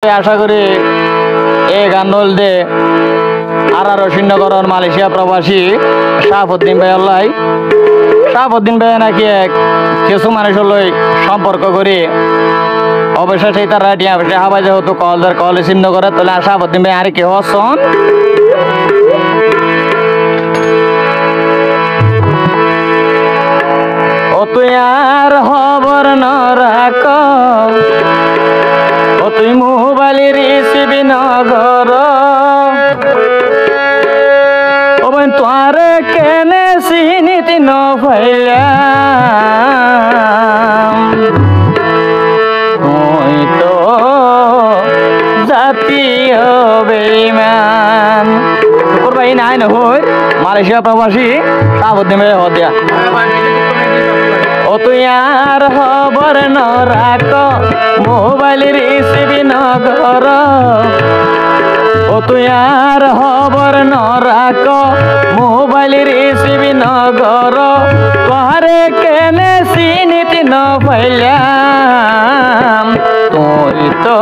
আশা করি এই গান দে আর শূন্যকরণ মালয়েশিয়া প্রবাসী শাহাবুদ্দিন ভাই আল্লাহ শাহাবুদ্দিন ভাই নাকি কিছু মানুষের লই সম্পর্ক করি অবশেষে তার রাইটিয়া হাবাই যেহেতু কল চিহ্ন করে তাহলে শাহাবুদ্দিন ভাই আর কি হসন ও তুই আর খবর ন রাখ ও তুই মোবাইল রিসিভ নগর ও বোন তোরে কেনে চিনিতি নপাইলাম তুই তো জাতীয় বেঈমান ভাই নাই নহই মালয়েশিয়া প্রবাসী শাহাবুদ্দিন ভাই হদিয়া ও তুই আর খবর ন রাখ মোবাইল রিসিভ নগর ও তুই আর খবর ন রাখ মোবাইল রিসিভ নগর তোরে কেনে চিনিতি নপাইলাম তুই তো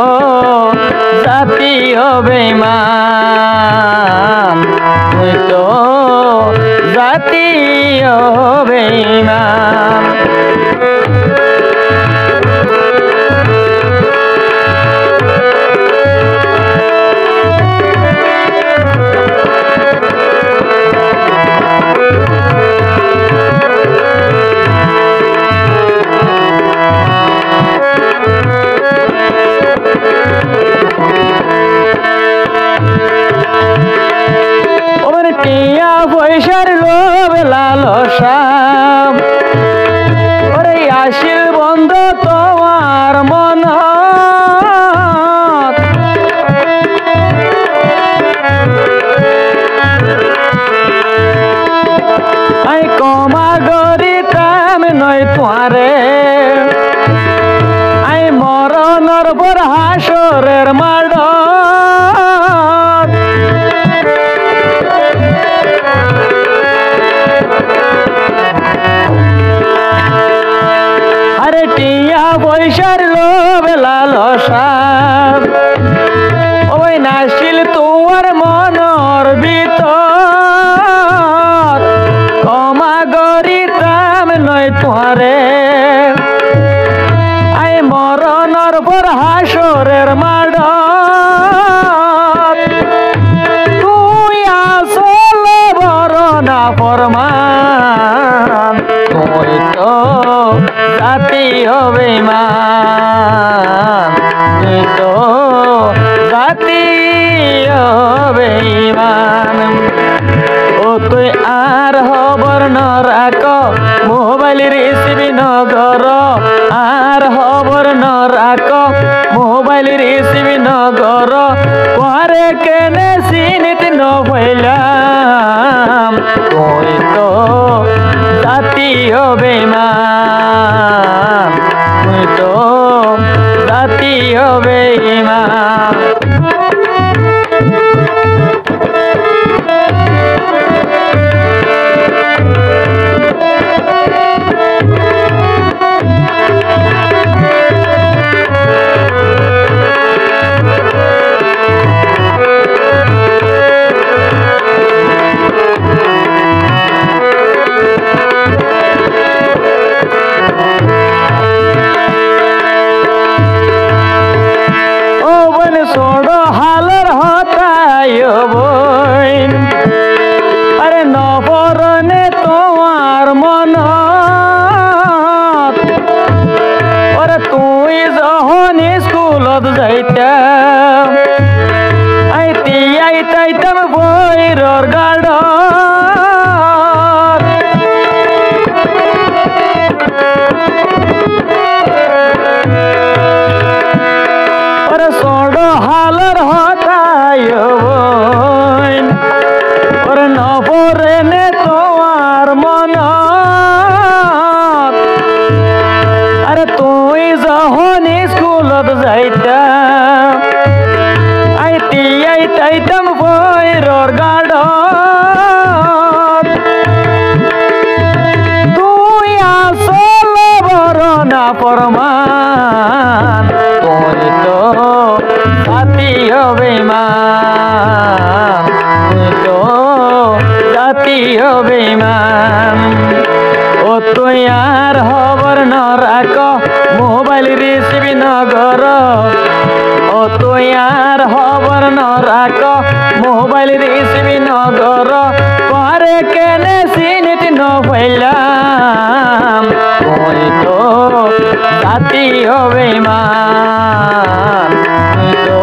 জাতীয় বেঈমান তুই তো জাতীয় বেঈমান টিয়া পয়সার লোভ লালসা ওরে আসিল বন্ধ তোমার মন আই কমা গরিতাম নয় তোয়ারে আই মরণর পর হাসরের মাড পয়সার লোভ লালসা ওই নাছিল তোমার মনর ভিতর ক্ষমা গরিতাম নয় তোরে আই মরণর পর হাসরের মাড তুই আসলে বড় না ফরমান তুই তো জাতীয় বেঈমান তুই তো জাতীয় বেঈমান ও তুই আর খবর ন রাখ মোবাইল রিসিভ নগর আর খবর ন রাখ মোবাইল রিসিভ নগর পরে কেনে চিনিতি নপাইলাম তুই তো জাতীয় বেঈমান তুই তো জাতীয় বেঈমান আরে নবরণে তোমার মন ওরে তুই যখন স্কুলত যাইতা আইতাম বৈরর গাড় ওরে সড় হালর হতায় ওরে নবরেনে তোমার মন আরে তুই যখন স্কুলত যাইতা আইতাম বৈরর গাড় তুই আসলে বড় না ফরমান তুই তো জাতীয় বেঈমান তুই তো জাতীয় বেঈমান ও তুই আর খবর ন রাখ মোবাইল রিসিভি নগর ও তুই আর খবর ন রাখ মোবাইল রিসিভি নগর পরে কেনে সিনিট ন হইলাম তুই তো জাতীয় বেঈমান তুই তো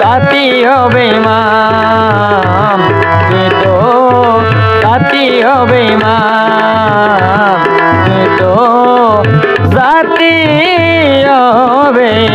জাতীয় বেঈমান তুই তো জাতীয় বেঈমান তুই তো জাতীয় বেঈমান।